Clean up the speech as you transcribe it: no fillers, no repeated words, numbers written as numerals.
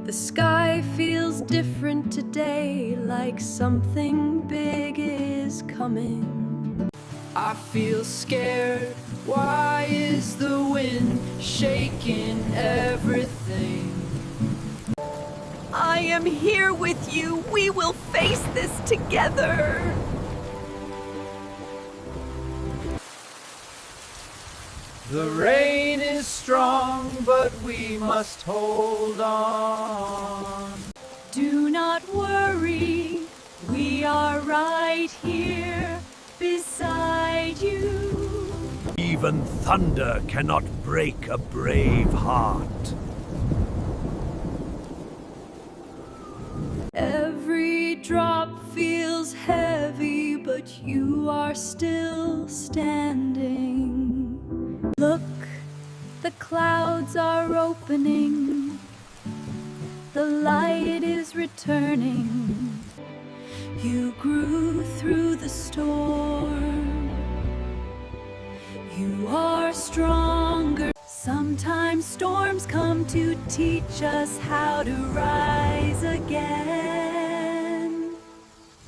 The sky feels different today, like something big is coming. I feel scared. Why is the wind shaking everything? I am here with you. We will face this together. The rain is strong, but we must hold on. Do not worry. We are right here beside you. Even thunder cannot break a brave heart. Every drop feels heavy, but you are still standing. Look, the clouds are opening. The light is returning. You grew through the storm. You are stronger. Sometimes storms come to teach us how to rise again.